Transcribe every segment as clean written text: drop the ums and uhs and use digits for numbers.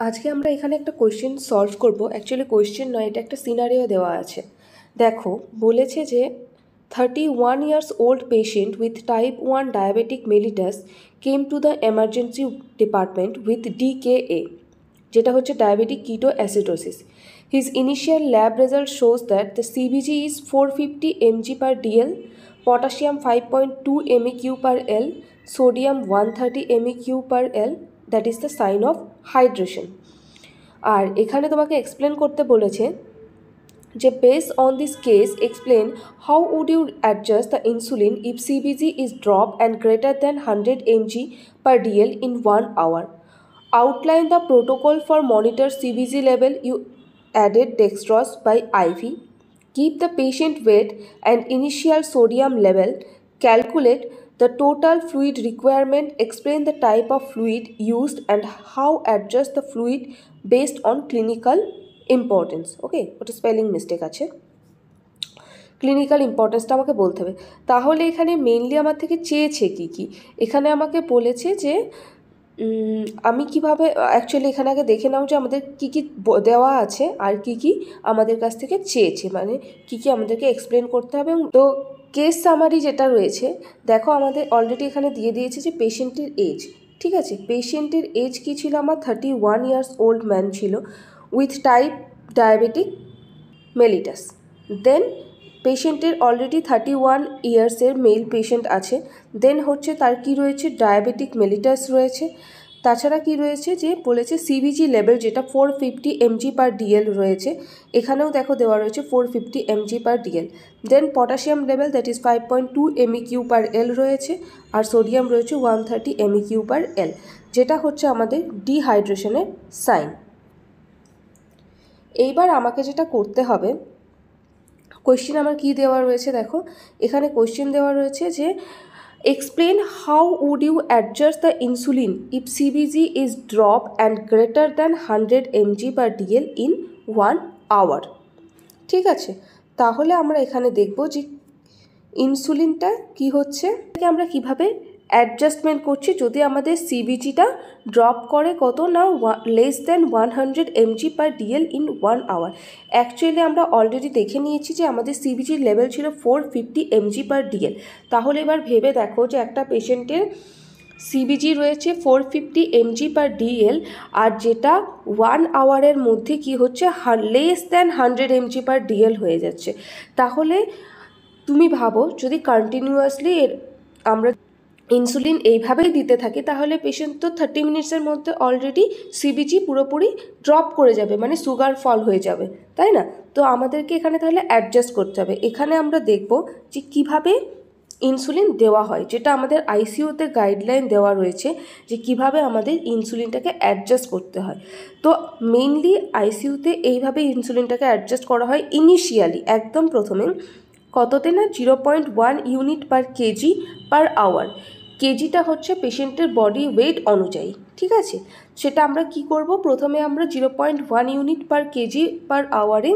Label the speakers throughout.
Speaker 1: আজকে আমরা এখানে একটা কোয়েশ্চেন সলভ করব। অ্যাকচুয়ালি কোয়েশ্চেন নয়, এটা একটা সিনারিও দেওয়া আছে। দেখো বলেছে যে 31 years old patient with type 1 diabetic mellitus came to the emergency department with DKA, যেটা হচ্ছে diabetic ketoacidosis. His initial lab result shows that the CBG is 450 mg per dl, potassium 5.2 MEq per L, sodium 130 MEq per L, that is the sign of hydration. আর এখানে তোমাকে explain করতে বলেছে যে base on this case explain how would you adjust the insulin if CBG is drop and greater than 100 mg per dl in 1 hour. Outline the protocol for monitor CBG level. You added dextrose by IV. Keep the patient weight and initial sodium level. Calculate the total fluid requirement. Explain the type of fluid used and how adjust the fluid based on clinical importance. Okay, ওটা spelling mistake আছে। Clinical ইম্পর্টেন্সটা আমাকে বলতে হবে। তাহলে এখানে mainly আমার থেকে চেয়েছে কি এখানে আমাকে বলেছে যে আমি কিভাবে অ্যাকচুয়ালি এখানে আগে দেখে নাও যে আমাদের কি দেওয়া আছে আর কি আমাদের কাছ থেকে চেয়েছে, মানে কি আমাদেরকে এক্সপ্লেন করতে হবে। তো কেস সামারি যেটা রয়েছে দেখো আমাদের অলরেডি এখানে দিয়ে দিয়েছে যে পেশেন্টের এজ, ঠিক আছে। পেশেন্টের এজ কী ছিল আমার 31 years old ম্যান ছিল উইথ টাইপ ডায়াবেটিক মেলিটাস। দেন পেশেন্টের অলরেডি 31 ইয়ার্সের মেল পেশেন্ট আছে। দেন হচ্ছে তার কি রয়েছে ডায়াবেটিক মেলিটাস রয়েছে। তাছাড়া কি রয়েছে যে বলেছে সিবিজি লেভেল যেটা 450 mg per dl রয়েছে, এখানেও দেখো দেওয়া রয়েছে 450 mg per dl। Then potassium level that is 5.2 MEq per L রয়েছে, আর সোডিয়াম রয়েছে 130 MEq per L, যেটা হচ্ছে আমাদের ডিহাইড্রেশনের সাইন। এইবার আমাকে যেটা করতে হবে, কোয়েশ্চেন আমার কি দেওয়া রয়েছে দেখো এখানে কোয়েশ্চেন দেওয়া রয়েছে যে explain how would you adjust the insulin if CBG is drop and greater than 100 mg per dl in 1 hour। ঠিক আছে, তাহলে আমরা এখানে দেখব যে ইনসুলিনটা কি হচ্ছে, আমরা কিভাবে অ্যাডজাস্টমেন্ট করছি যদি আমাদের সিবিজিটা ড্রপ করে কত না less than 100 mg per dl in 1 hour। Actually আমরা অলরেডি দেখে নিয়েছি যে আমাদের সিবিজির লেভেল ছিল 450 mg per dl। তাহলে এবার ভেবে দেখো যে একটা পেশেন্টের সিবিজি রয়েছে 450 mg per dl আর যেটা 1 আওয়ারের মধ্যে কি হচ্ছে less than 100 mg per dl হয়ে যাচ্ছে। তাহলে তুমি ভাবো যদি কন্টিনিউয়াসলি আমরা ইনসুলিন এইভাবেই দিতে থাকি তাহলে পেশেন্ট তো 30 মিনিটসের মধ্যে অলরেডি সিবিজি পুরোপুরি ড্রপ করে যাবে, মানে সুগার ফল হয়ে যাবে, তাই না? তো আমাদেরকে এখানে তাহলে অ্যাডজাস্ট করতে হবে। এখানে আমরা দেখব যে কিভাবে ইনসুলিন দেওয়া হয়, যেটা আমাদের আইসিইউতে গাইডলাইন দেওয়া রয়েছে যে কিভাবে আমাদের ইনসুলিনটাকে অ্যাডজাস্ট করতে হয়। তো মেইনলি আইসিইউতে এইভাবে ইনসুলিনটাকে অ্যাডজাস্ট করা হয় ইনিশিয়ালি, একদম প্রথমে কততে না 0.1 unit per KG per hour. কেজিটা হচ্ছে পেশেন্টের বডি ওয়েট অনুযায়ী, ঠিক আছে। সেটা আমরা কি করব, প্রথমে আমরা 0.1 ইউনিট পার কেজি পার আওয়ারে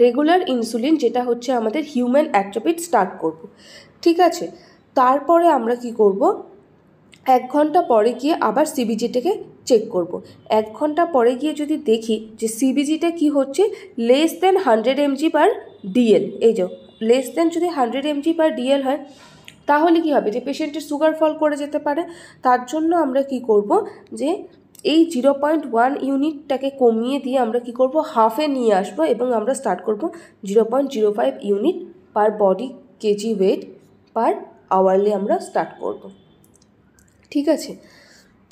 Speaker 1: রেগুলার ইনসুলিন যেটা হচ্ছে আমাদের হিউম্যান অ্যাট্রোপিট স্টার্ট করব, ঠিক আছে। তারপরে আমরা কি করব, 1 ঘন্টা পরে গিয়ে আবার সিবিজিটাকে চেক করব। 1 ঘন্টা পরে গিয়ে যদি দেখি যে সিবিজিটা কি হচ্ছে less than 100 mg per dl, এই যে লেস দেন যদি 100 mg per dl হয় তাহলে কি হবে যে পেশেন্টের সুগার ফল করে যেতে পারে। তার জন্য আমরা কি করব যে এই 0.1 ইউনিটটাকে কমিয়ে দিয়ে আমরা কি করব হাফে নিয়ে আসবো এবং আমরা স্টার্ট করব 0.05 unit per body KG wait পার আওয়ারলি আমরা স্টার্ট করব, ঠিক আছে।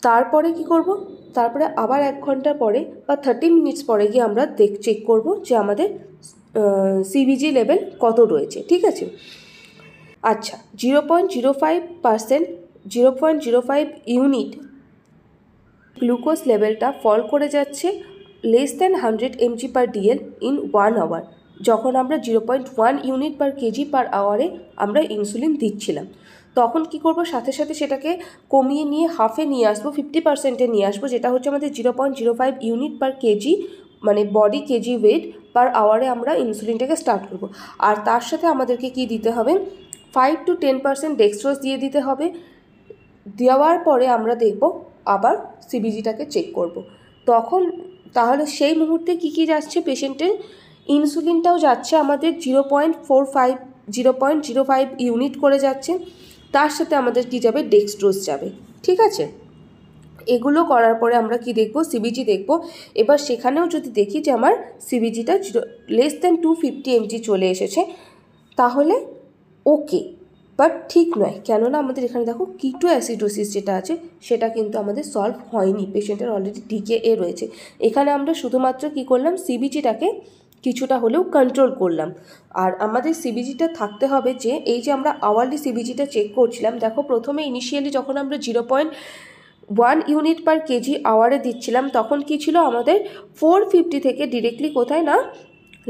Speaker 1: তারপরে কি করব, তারপরে আবার 1 ঘন্টা পরে বা 30 মিনিটস পরে গিয়ে আমরা চেক করব যে আমাদের সিবিজি লেভেল কত রয়েছে, ঠিক আছে। আচ্ছা 0.05 ইউনিট গ্লুকোজ লেভেলটা ফল করে যাচ্ছে less than 100 mg per dl in 1 hour, যখন আমরা 0.1 ইউনিট পার কেজি পার আওয়ারে আমরা ইনসুলিন দিচ্ছিলাম। তখন কি করব, সাথে সাথে সেটাকে কমিয়ে নিয়ে হাফে নিয়ে আসবো, 50%-এ নিয়ে আসবো, যেটা হচ্ছে আমাদের 0.05 ইউনিট পার কেজি মানে বডি কেজি ওয়েট পার আওয়ারে আমরা ইনসুলিনটাকে স্টার্ট করব। আর তার সাথে আমাদেরকে কি দিতে হবে, 5 to 10% ডেক্সট্রোজ দিয়ে দিতে হবে। দেওয়ার পরে আমরা দেখব আবার সিবিজিটাকে চেক করব। তখন তাহলে সেই মুহূর্তে কী যাচ্ছে, পেশেন্টের ইনসুলিনটাও যাচ্ছে আমাদের 0.05 ইউনিট করে যাচ্ছে, তার সাথে আমাদের কি যাবে, ডেক্সট্রোজ যাবে। ঠিক আছে, এগুলো করার পরে আমরা কি দেখব, সিবিজি দেখব। এবার সেখানেও যদি দেখি যে আমার সিবিজিটা <250 mg চলে এসেছে, তাহলে ওকে, বাট ঠিক নয়। কেননা আমাদের এখানে দেখো কিটো অ্যাসিডোসিস যেটা আছে সেটা কিন্তু আমাদের সলভ হয়নি, পেশেন্টের অলরেডি ডিকেএ রয়েছে। এখানে আমরা শুধুমাত্র কি করলাম, সিবিজিটাকে কিছুটা হলেও কন্ট্রোল করলাম। আর আমাদের সিবিজিটা থাকতে হবে যে, এই যে আমরা আওয়ারলি সিবিজিটা চেক করছিলাম, দেখো প্রথমে ইনিশিয়ালি যখন আমরা 0.1 ইউনিট পার কেজি আওয়ারে দিচ্ছিলাম, তখন কি ছিল, আমাদের 450 থেকে ডিরেক্টলি কোথায় না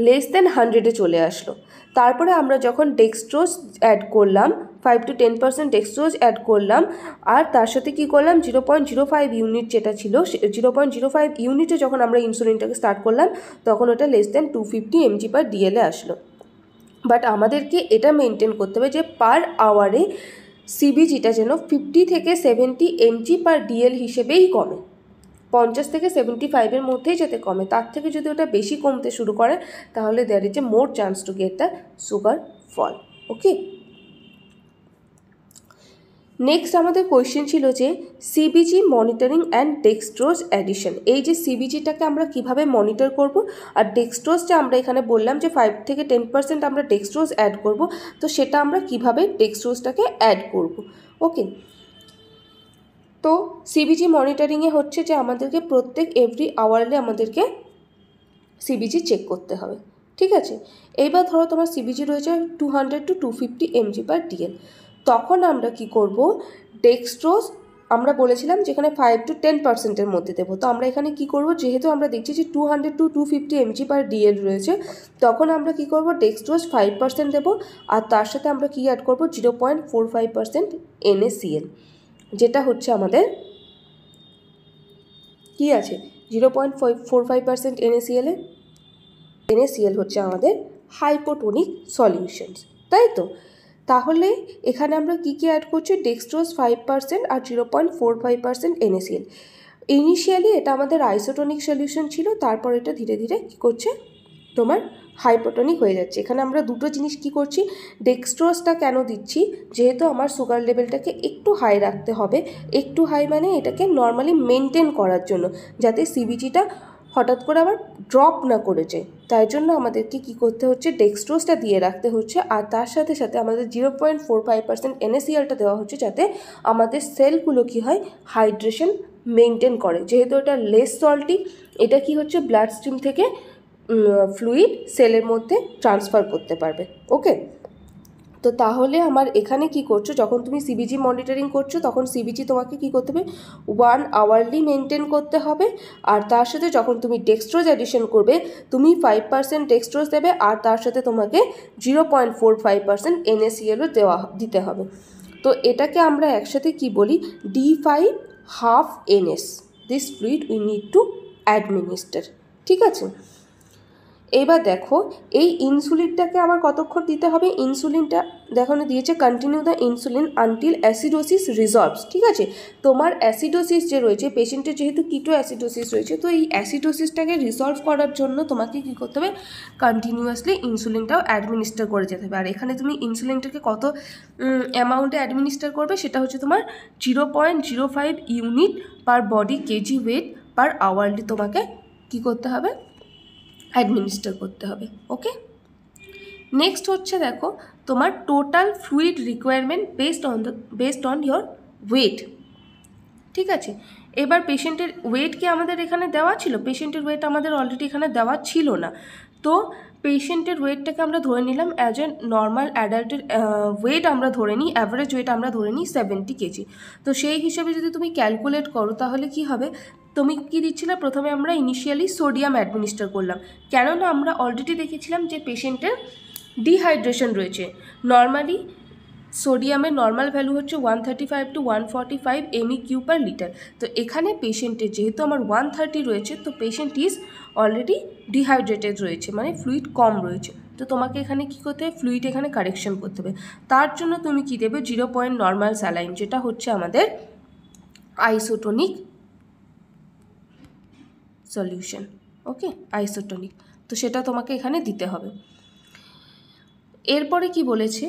Speaker 1: <100 চলে আসলো। তারপরে আমরা যখন ডেক্সট্রোজ অ্যাড করলাম, 5 to 10% ডেক্সট্রোজ অ্যাড করলাম, আর তার সাথে কি করলাম, 0.05 ইউনিট যেটা ছিল, 0.05 ইউনিটে যখন আমরা ইনসুলিনটাকে স্টার্ট করলাম, তখন ওটা <250 mg পার ডিএলে আসলো। বাট আমাদেরকে এটা মেনটেন করতে হবে যে পার আওয়ারে সিবিজিটা যেন 50 থেকে 70 mg পার ডিএল হিসেবেই কমে, 50 থেকে 75-এর মধ্যেই যাতে কমে। তার থেকে যদি ওটা বেশি কমতে শুরু করে, তাহলে there is a more chance to get the sugar fall. Okay, next আমাদের কোয়েশ্চেন ছিল যে CBG monitoring and dextrose addition. এই যে সিবিজিটাকে আমরা কিভাবে মনিটর করব, আর ডেক্সট্রোজটা আমরা এখানে বললাম যে 5 থেকে 10% আমরা ডেক্সট্রোজ অ্যাড করব, তো সেটা আমরা কিভাবে ডেক্সট্রোজটাকে অ্যাড করব। ওকে, তো সিবিজি মনিটরিংয়ে হচ্ছে যে আমাদেরকে প্রত্যেক এভরি আওয়ারলি আমাদেরকে সিবিজি চেক করতে হবে। ঠিক আছে, এইবার ধরো তোমার সিবিজি রয়েছে 200 to 250 mg পার ডিএল, তখন আমরা কি করব, ডেক্সট্রোজ আমরা বলেছিলাম যেখানে 5 to 10%-এর মধ্যে দেবো। তো আমরা এখানে কি করব, যেহেতু আমরা দেখছি যে 200 to 250 mg পার ডিএল রয়েছে, তখন আমরা কি করব, ডেক্সট্রোজ 5% দেবো, আর তার সাথে আমরা কি অ্যাড করব, 0.45% NaCl, যেটা হচ্ছে আমাদের কি আছে, 0.45% NaCl হচ্ছে আমাদের হাইপোটোনিক সলিউশনস, তাই তো। তাহলে এখানে আমরা কি অ্যাড করছি, ডেক্সট্রোজ 5% আর 0.45% NaCl। ইনিশিয়ালি এটা আমাদের আইসোটোনিক সলিউশন ছিল, তারপর এটা ধীরে ধীরে কী করছে, তোমার হাইপোটোনিক হয়ে যাচ্ছে। এখানে আমরা দুটো জিনিস কি করছি, ডেক্সট্রোজটা কেন দিচ্ছি, যেহেতু আমার সুগার লেভেলটাকে একটু হাই রাখতে হবে, একটু হাই মানে এটাকে নর্মালি মেনটেন করার জন্য, যাতে সিবিজিটা হঠাৎ করে আবার ড্রপ না করে যায়, তাই জন্য আমাদেরকে কি করতে হচ্ছে, ডেক্সট্রোজটা দিয়ে রাখতে হচ্ছে, আর তার সাথে সাথে আমাদের 0.45% NaClটা দেওয়া হচ্ছে, যাতে আমাদের সেলগুলো কি হয়, হাইড্রেশন মেনটেন করে। যেহেতু এটা লেস সল্টি, এটা কি হচ্ছে, ব্লাড স্ট্রিম থেকে ফ্লুইড সেলের মধ্যে ট্রান্সফার করতে পারবে। ওকে, তো তাহলে আমার এখানে কি করছো, যখন তুমি সিবিজি মনিটরিং করছো, তখন সিবিজি তোমাকে কি করতে হবে, 1 আওয়ারলি মেনটেন করতে হবে, আর তার সাথে যখন তুমি ডেক্সট্রোজ অ্যাডিশন করবে, তুমি 5% ডেক্সট্রোজ দেবে, আর তার সাথে তোমাকে 0.45% NaClও দিতে হবে। তো এটাকে আমরা একসাথে কি বলি, D5 NS, this fluid we need to administer. ঠিক আছে, এবার দেখো এই ইনসুলিনটাকে আবার কতক্ষণ দিতে হবে, ইনসুলিনটা দেখানো দিয়েছে continue the insulin until acidosis রিজলভস। ঠিক আছে, তোমার অ্যাসিডোসিস যে রয়েছে, পেশেন্টের যেহেতু কিটো অ্যাসিডোসিস রয়েছে, তো এই অ্যাসিডোসিসটাকে রিজলভ করার জন্য তোমাকে কী করতে হবে, কন্টিনিউয়াসলি ইনসুলিনটাও অ্যাডমিনিস্টার করে যেতে হবে। আর এখানে তুমি ইনসুলিনটাকে কত অ্যামাউন্টে অ্যাডমিনিস্টার করবে, সেটা হচ্ছে তোমার 0.05 unit per body KG wait পার আওয়ারলি তোমাকে কী করতে হবে, অ্যাডমিনিস্টার করতে হবে। ওকে, নেক্সট হচ্ছে দেখো তোমার total fluid requirement based on your weight. ঠিক আছে, এবার পেশেন্টের ওয়েট কি আমাদের এখানে দেওয়া ছিল, পেশেন্টের ওয়েট আমাদের অলরেডি এখানে দেওয়া ছিল না, তো পেশেন্টের ওয়েটটাকে আমরা ধরে নিলাম অ্যাজ এ নর্মাল অ্যাডাল্টের ওয়েট আমরা ধরে নিই, অ্যাভারেজ ওয়েট আমরা ধরে নিই 70 কেজি। তো সেই হিসেবে যদি তুমি ক্যালকুলেট করো, তাহলে কি হবে, তুমি কি দিচ্ছিলে, প্রথমে আমরা ইনিশিয়ালি সোডিয়াম অ্যাডমিনিস্টার করলাম, কেননা আমরা অলরেডি দেখেছিলাম যে পেশেন্টের ডিহাইড্রেশন রয়েছে। নর্মালি সোডিয়ামের নর্মাল ভ্যালু হচ্ছে 135 to 145 MEQ পার লিটার। তো এখানে পেশেন্টের যেহেতু আমার 130 রয়েছে, তো পেশেন্ট ইজ অলরেডি ডিহাইড্রেটেড রয়েছে, মানে ফ্লুইড কম রয়েছে। তো তোমাকে এখানে কী করতে হবে, ফ্লুইড এখানে কারেকশন করতে হবে। তার জন্য তুমি কী দেবে, 0 নর্মাল স্যালাইন, যেটা হচ্ছে আমাদের আইসোটোনিক সলিউশন, ওকে, আইসোটনিক। তো সেটা তোমাকে এখানে দিতে হবে। এরপরে কি বলেছে,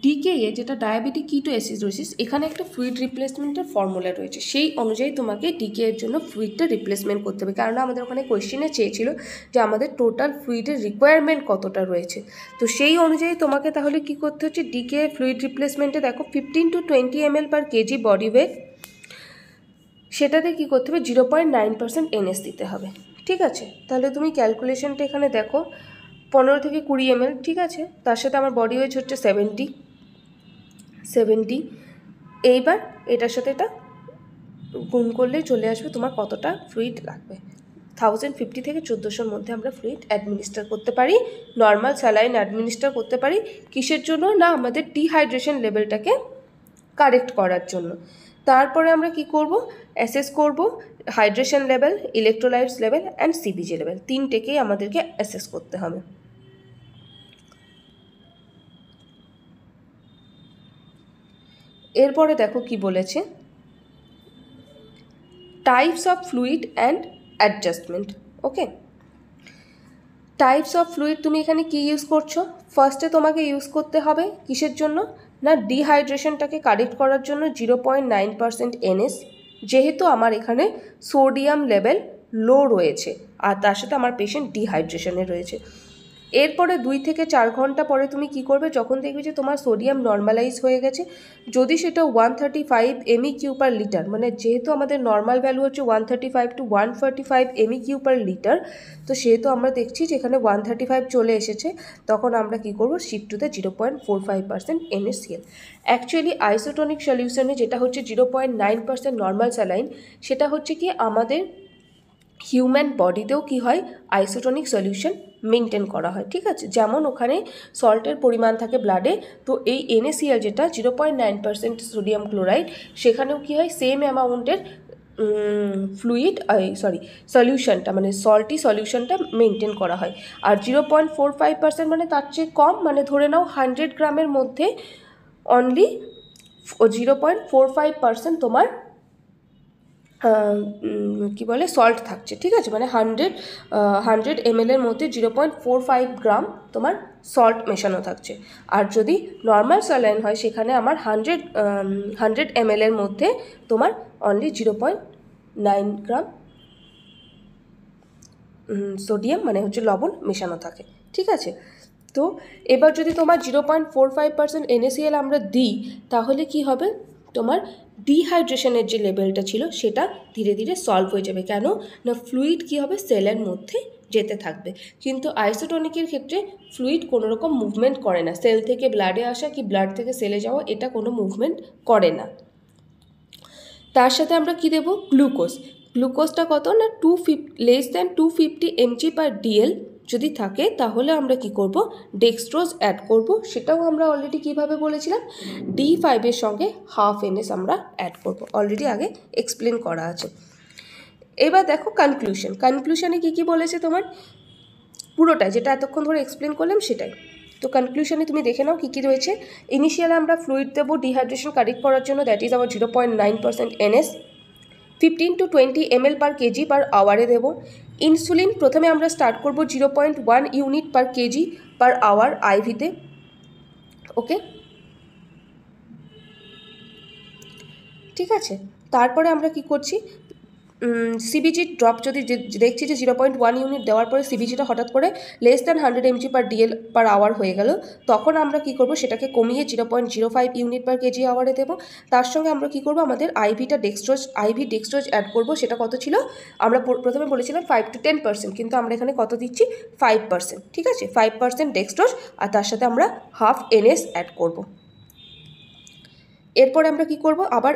Speaker 1: ডিকে যেটা ডায়াবেটিক কিটোএসিডোসিস, এখানে একটা ফ্লুইড রিপ্লেসমেন্টের ফর্মুলা রয়েছে, সেই অনুযায়ী তোমাকে ডিকে এর জন্য ফ্লুইডটা রিপ্লেসমেন্ট করতে হবে। কারণ আমাদের ওখানে কোয়েশ্চেনে চেয়েছিল যে আমাদের টোটাল ফ্লুইডের রিকোয়ারমেন্ট কতটা রয়েছে। তো সেই অনুযায়ী তোমাকে তাহলে কি করতে হচ্ছে, ডিকে ফ্লুইড রিপ্লেসমেন্টে দেখো 15 to 20 ml per kg body weight, সেটাতে কী করতে হবে 0.9% NS দিতে হবে। ঠিক আছে, তাহলে তুমি ক্যালকুলেশনটা এখানে দেখো 15 থেকে 20 ml, ঠিক আছে, তার সাথে আমার বডি ওয়েট হচ্ছে 70। এইবার এটার সাথে এটা গুণ করলেই চলে আসবে তোমার কতটা ফ্লুইড লাগবে। 1050 থেকে 1400-র মধ্যে আমরা ফ্লুইড অ্যাডমিনিস্টার করতে পারি, নর্মাল স্যালাইন অ্যাডমিনিস্টার করতে পারি। কিসের জন্য না, আমাদের ডিহাইড্রেশন লেভেলটাকে কারেক্ট করার জন্য। তারপরে আমরা কি করব, অ্যাসেস করব hydration level, electrolytes level and CBG level, তিনটেকেই আমাদেরকে অ্যাসেস করতে হবে। এরপরে দেখো কি বলেছে, types of fluid and adjustment. Okay, types of fluid তুমি এখানে কি ইউজ করছো, ফার্স্টে তোমাকে ইউজ করতে হবে কিসের জন্য না, ডিহাইড্রেশনটাকে কারেক্ট করার জন্য 0.9% NS, যেহেতু আমার এখানে সোডিয়াম লেভেল লো রয়েছে আর তার সাথে আমার পেশেন্ট ডিহাইড্রেশনে রয়েছে। এরপরে 2 থেকে 4 ঘন্টা পরে তুমি কি করবে, যখন দেখবে যে তোমার সোডিয়াম নর্মালাইজ হয়ে গেছে, যদি সেটা 135 MEQ/লিটার, মানে যেহেতু আমাদের নর্মাল ভ্যালু হচ্ছে 135 to 145 MEQ/লিটার, তো সেহেতু আমরা দেখছি যে এখানে 135 চলে এসেছে, তখন আমরা কি করব, shift to the 0.45% NaCl। Actually isotonic সলিউশনে যেটা হচ্ছে 0.9% নর্মাল স্যালাইন, সেটা হচ্ছে কি আমাদের হিউম্যান বডিতেও কি হয়, আইসোটনিক সলিউশন মেনটেন করা হয়। ঠিক আছে, যেমন ওখানে সল্টের পরিমাণ থাকে ব্লাডে, তো এই NaCl যেটা 0.9% সোডিয়াম ক্লোরাইড, সেখানেও কি হয়, সেম অ্যামাউন্টের ফ্লুইড সলিউশনটা মানে সল্টি সলিউশনটা মেনটেন করা হয়। আর 0.45% মানে তার চেয়ে কম, মানে ধরে নাও 100 গ্রামের মধ্যে অনলি 0.45% তোমার কি বলে সল্ট থাকছে। ঠিক আছে, মানে 100 ml এর মধ্যে 0.45 গ্রাম তোমার সল্ট মেশানো থাকছে। আর যদি নর্মাল স্যালাইন হয়, সেখানে আমার 100 ml এর মধ্যে তোমার অনলি 0.9 গ্রাম সোডিয়াম মানে হচ্ছে লবণ মেশানো থাকে। ঠিক আছে, তো এবার যদি তোমার 0.45% NaCl আমরা দিই, তাহলে কি হবে, তোমার ডিহাইড্রেশনের যে লেভেলটা ছিল সেটা ধীরে ধীরে সলভ হয়ে যাবে। কেন না, ফ্লুইড কি হবে, সেলের মধ্যে যেতে থাকবে। কিন্তু আইসোটনিকের ক্ষেত্রে ফ্লুইড কোনো রকম মুভমেন্ট করে না, সেল থেকে ব্লাডে আসা কি ব্লাড থেকে সেলে যাওয়া, এটা কোনো মুভমেন্ট করে না। তার সাথে আমরা কি দেব, গ্লুকোজটা কত না, less than 250 mg/dl যদি থাকে, তাহলে আমরা কি করব, ডেক্সট্রোজ অ্যাড করব। সেটাও আমরা অলরেডি কিভাবে বলেছিলাম, D5 এর সঙ্গে 1/2 NS আমরা অ্যাড করব, অলরেডি আগে এক্সপ্লেন করা আছে। এবার দেখো কনক্লুশনে কি বলেছে তোমার, পুরোটা যেটা এতক্ষণ ধরে এক্সপ্লেন করলাম সেটাই। তো কনক্লুশনে তুমি দেখে নাও কী রয়েছে। ইনিশিয়ালে আমরা ফ্লুইড দেবো ডিহাইড্রেশন কারেক্ট করার জন্য, that is our 0.9% NS, 15 to 20 ml/kg/hour দেবো। ইনসুলিন প্রথমে আমরা স্টার্ট করব 0.1 unit/kg/hour IV-তে। ওকে, ঠিক আছে, তারপরে আমরা কি করছি, সিবিজি ড্রপ যদি দেখছি যে 0.1 ইউনিট দেওয়ার পরে সিবিজিটা হঠাৎ করে less than 100 mg/dl/hour হয়ে গেল, তখন আমরা কি করব, সেটাকে কমিয়ে 0.05 unit/kg/hour দেবো। তার সঙ্গে আমরা কি করব, আমাদের IV ডেক্সট্রোজ অ্যাড করব। সেটা কত ছিল, আমরা প্রথমে বলেছিলাম 5 to 10%, কিন্তু আমরা এখানে কত দিচ্ছি, 5%। ঠিক আছে, 5% ডেক্সট্রোজ, আর তার সাথে আমরা 1/2 NS অ্যাড করব। এরপরে আমরা কি করব, আবার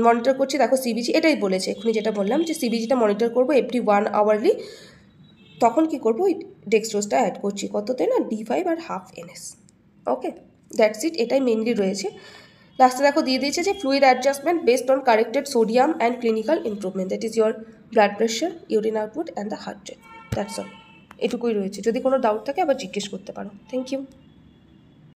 Speaker 1: মনিটর করছি। দেখো সিবিজি এটাই বলেছে, এখনই যেটা বললাম যে সিবিজিটা মনিটর করব এভরি 1 আওয়ারলি। তখন কি করব, ওই ডেক্সট্রোজটা অ্যাড করছি কততে না, D5 R 1/2 NS। Okay, that's it, এটাই মেনলি রয়েছে। লাস্টে দেখো দিয়ে দিয়েছে যে fluid adjustment based on corrected sodium and clinical improvement, that is your blood pressure, urine output and the heart rate. That's all, এটুকুই রয়েছে। যদি কোনো ডাউট থাকে আবার জিজ্ঞেস করতে পারো। Thank you.